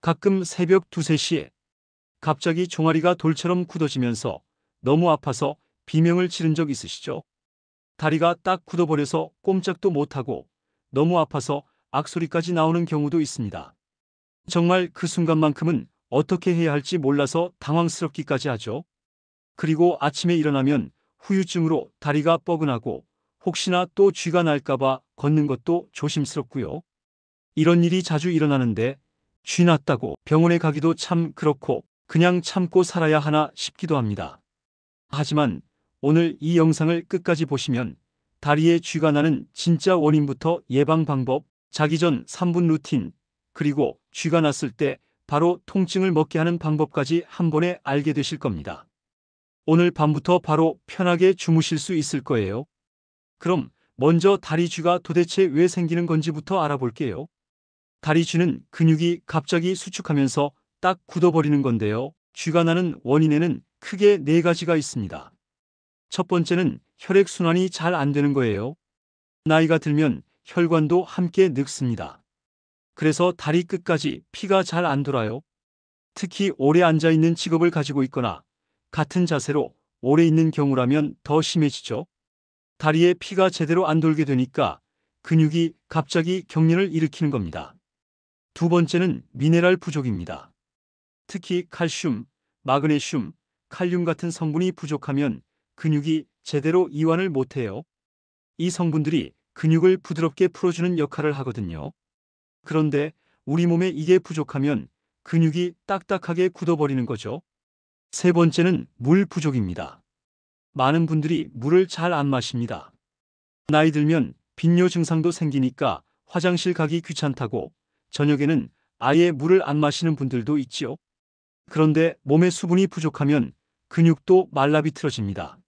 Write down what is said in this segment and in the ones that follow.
가끔 새벽 2, 3시에 갑자기 종아리가 돌처럼 굳어지면서 너무 아파서 비명을 지른 적 있으시죠? 다리가 딱 굳어버려서 꼼짝도 못하고 너무 아파서 악소리까지 나오는 경우도 있습니다. 정말 그 순간만큼은 어떻게 해야 할지 몰라서 당황스럽기까지 하죠. 그리고 아침에 일어나면 후유증으로 다리가 뻐근하고 혹시나 또 쥐가 날까봐 걷는 것도 조심스럽고요. 이런 일이 자주 일어나는데 쥐 났다고 병원에 가기도 참 그렇고 그냥 참고 살아야 하나 싶기도 합니다. 하지만 오늘 이 영상을 끝까지 보시면 다리에 쥐가 나는 진짜 원인부터 예방 방법, 자기 전 3분 루틴, 그리고 쥐가 났을 때 바로 통증을 먹게 하는 방법까지 한 번에 알게 되실 겁니다. 오늘 밤부터 바로 편하게 주무실 수 있을 거예요. 그럼 먼저 다리 쥐가 도대체 왜 생기는 건지부터 알아볼게요. 다리 쥐는 근육이 갑자기 수축하면서 딱 굳어버리는 건데요. 쥐가 나는 원인에는 크게 4가지가 있습니다. 첫 번째는 혈액순환이 잘 안 되는 거예요. 나이가 들면 혈관도 함께 늙습니다. 그래서 다리 끝까지 피가 잘 안 돌아요. 특히 오래 앉아있는 직업을 가지고 있거나 같은 자세로 오래 있는 경우라면 더 심해지죠. 다리에 피가 제대로 안 돌게 되니까 근육이 갑자기 경련을 일으키는 겁니다. 두 번째는 미네랄 부족입니다. 특히 칼슘, 마그네슘, 칼륨 같은 성분이 부족하면 근육이 제대로 이완을 못해요. 이 성분들이 근육을 부드럽게 풀어주는 역할을 하거든요. 그런데 우리 몸에 이게 부족하면 근육이 딱딱하게 굳어버리는 거죠. 세 번째는 물 부족입니다. 많은 분들이 물을 잘 안 마십니다. 나이 들면 빈뇨 증상도 생기니까 화장실 가기 귀찮다고 저녁에는 아예 물을 안 마시는 분들도 있지요. 그런데 몸에 수분이 부족하면 근육도 말라비틀어집니다.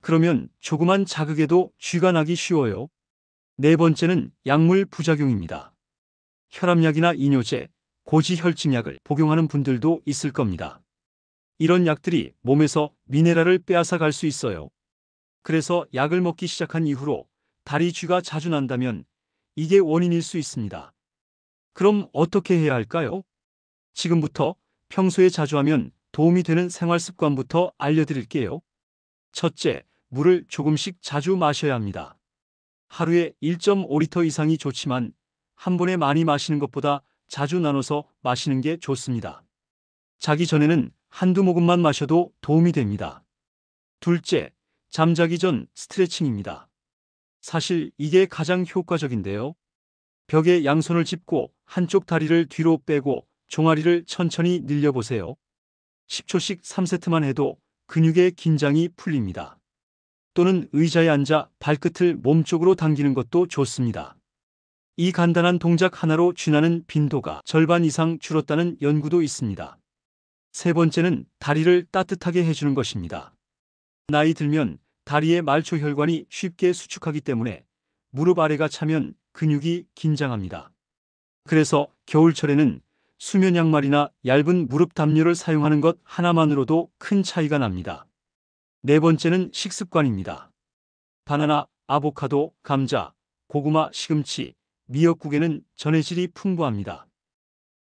그러면 조그만 자극에도 쥐가 나기 쉬워요. 네 번째는 약물 부작용입니다. 혈압약이나 이뇨제, 고지혈증약을 복용하는 분들도 있을 겁니다. 이런 약들이 몸에서 미네랄을 빼앗아 갈 수 있어요. 그래서 약을 먹기 시작한 이후로 다리 쥐가 자주 난다면 이게 원인일 수 있습니다. 그럼 어떻게 해야 할까요? 지금부터 평소에 자주 하면 도움이 되는 생활 습관부터 알려드릴게요. 첫째, 물을 조금씩 자주 마셔야 합니다. 하루에 1.5리터 이상이 좋지만 한 번에 많이 마시는 것보다 자주 나눠서 마시는 게 좋습니다. 자기 전에는 한두 모금만 마셔도 도움이 됩니다. 둘째, 잠자기 전 스트레칭입니다. 사실 이게 가장 효과적인데요. 벽에 양손을 짚고 한쪽 다리를 뒤로 빼고 종아리를 천천히 늘려보세요. 10초씩 3세트만 해도 근육의 긴장이 풀립니다. 또는 의자에 앉아 발끝을 몸쪽으로 당기는 것도 좋습니다. 이 간단한 동작 하나로 쥐나는 빈도가 절반 이상 줄었다는 연구도 있습니다. 세 번째는 다리를 따뜻하게 해주는 것입니다. 나이 들면 다리의 말초혈관이 쉽게 수축하기 때문에 무릎 아래가 차면 근육이 긴장합니다. 그래서 겨울철에는 수면 양말이나 얇은 무릎 담요를 사용하는 것 하나만으로도 큰 차이가 납니다. 네 번째는 식습관입니다. 바나나, 아보카도, 감자, 고구마, 시금치, 미역국에는 전해질이 풍부합니다.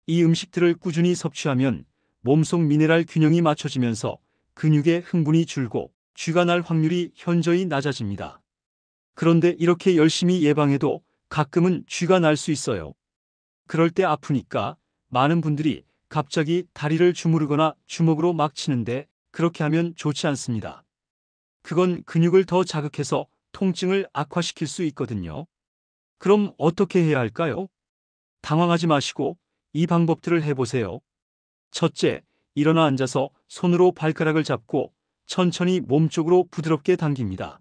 이 음식들을 꾸준히 섭취하면 몸속 미네랄 균형이 맞춰지면서 근육의 흥분이 줄고 쥐가 날 확률이 현저히 낮아집니다. 그런데 이렇게 열심히 예방해도 가끔은 쥐가 날 수 있어요. 그럴 때 아프니까 많은 분들이 갑자기 다리를 주무르거나 주먹으로 막 치는데 그렇게 하면 좋지 않습니다. 그건 근육을 더 자극해서 통증을 악화시킬 수 있거든요. 그럼 어떻게 해야 할까요? 당황하지 마시고 이 방법들을 해보세요. 첫째, 일어나 앉아서 손으로 발가락을 잡고 천천히 몸쪽으로 부드럽게 당깁니다.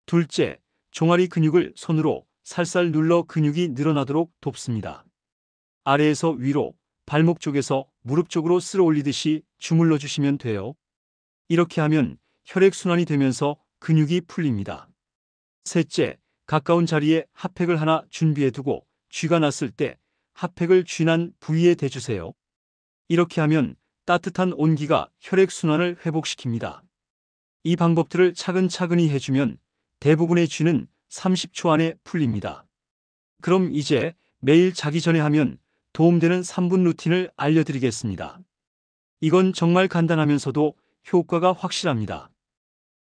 둘째, 종아리 근육을 손으로 살살 눌러 근육이 늘어나도록 돕습니다. 아래에서 위로, 발목 쪽에서 무릎 쪽으로 쓸어 올리듯이 주물러 주시면 돼요. 이렇게 하면 혈액순환이 되면서 근육이 풀립니다. 셋째, 가까운 자리에 핫팩을 하나 준비해 두고 쥐가 났을 때 핫팩을 쥐난 부위에 대주세요. 이렇게 하면 따뜻한 온기가 혈액순환을 회복시킵니다. 이 방법들을 차근차근히 해주면 대부분의 쥐는 30초 안에 풀립니다. 그럼 이제 매일 자기 전에 하면 도움되는 3분 루틴을 알려드리겠습니다. 이건 정말 간단하면서도 효과가 확실합니다.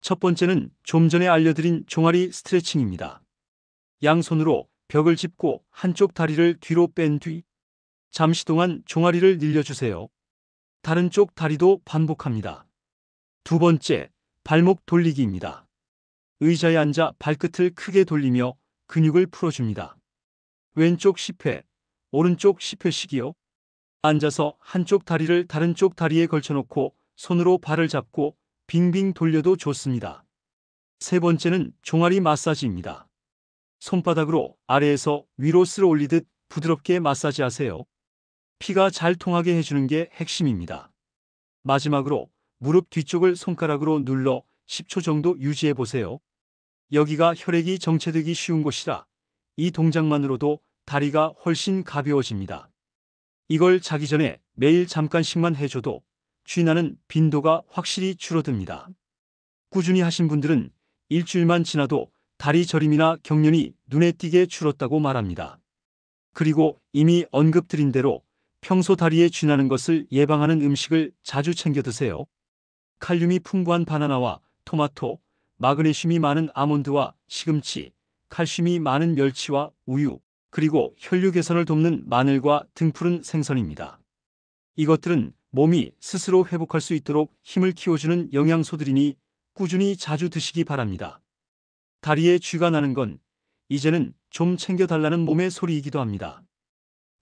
첫 번째는 좀 전에 알려드린 종아리 스트레칭입니다. 양손으로 벽을 짚고 한쪽 다리를 뒤로 뺀 뒤 잠시 동안 종아리를 늘려주세요. 다른 쪽 다리도 반복합니다. 두 번째, 발목 돌리기입니다. 의자에 앉아 발끝을 크게 돌리며 근육을 풀어줍니다. 왼쪽 10회, 오른쪽 10회씩이요. 앉아서 한쪽 다리를 다른 쪽 다리에 걸쳐놓고 손으로 발을 잡고 빙빙 돌려도 좋습니다. 세 번째는 종아리 마사지입니다. 손바닥으로 아래에서 위로 쓸어 올리듯 부드럽게 마사지하세요. 피가 잘 통하게 해주는 게 핵심입니다. 마지막으로 무릎 뒤쪽을 손가락으로 눌러 10초 정도 유지해 보세요. 여기가 혈액이 정체되기 쉬운 곳이라 이 동작만으로도 다리가 훨씬 가벼워집니다. 이걸 자기 전에 매일 잠깐씩만 해줘도 쥐나는 빈도가 확실히 줄어듭니다. 꾸준히 하신 분들은 일주일만 지나도 다리 저림이나 경련이 눈에 띄게 줄었다고 말합니다. 그리고 이미 언급드린 대로 평소 다리에 쥐나는 것을 예방하는 음식을 자주 챙겨 드세요. 칼륨이 풍부한 바나나와 토마토, 마그네슘이 많은 아몬드와 시금치, 칼슘이 많은 멸치와 우유, 그리고 혈류 개선을 돕는 마늘과 등푸른 생선입니다. 이것들은 몸이 스스로 회복할 수 있도록 힘을 키워주는 영양소들이니 꾸준히 자주 드시기 바랍니다. 다리에 쥐가 나는 건 이제는 좀 챙겨달라는 몸의 소리이기도 합니다.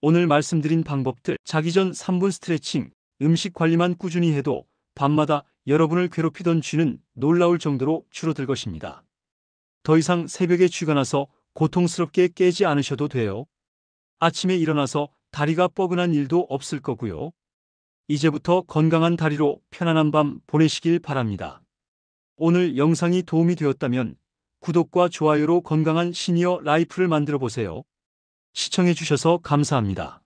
오늘 말씀드린 방법들, 자기 전 3분 스트레칭, 음식 관리만 꾸준히 해도 밤마다 여러분을 괴롭히던 쥐는 놀라울 정도로 줄어들 것입니다. 더 이상 새벽에 쥐가 나서 고통스럽게 깨지 않으셔도 돼요. 아침에 일어나서 다리가 뻐근한 일도 없을 거고요. 이제부터 건강한 다리로 편안한 밤 보내시길 바랍니다. 오늘 영상이 도움이 되었다면 구독과 좋아요로 건강한 시니어 라이프를 만들어 보세요. 시청해 주셔서 감사합니다.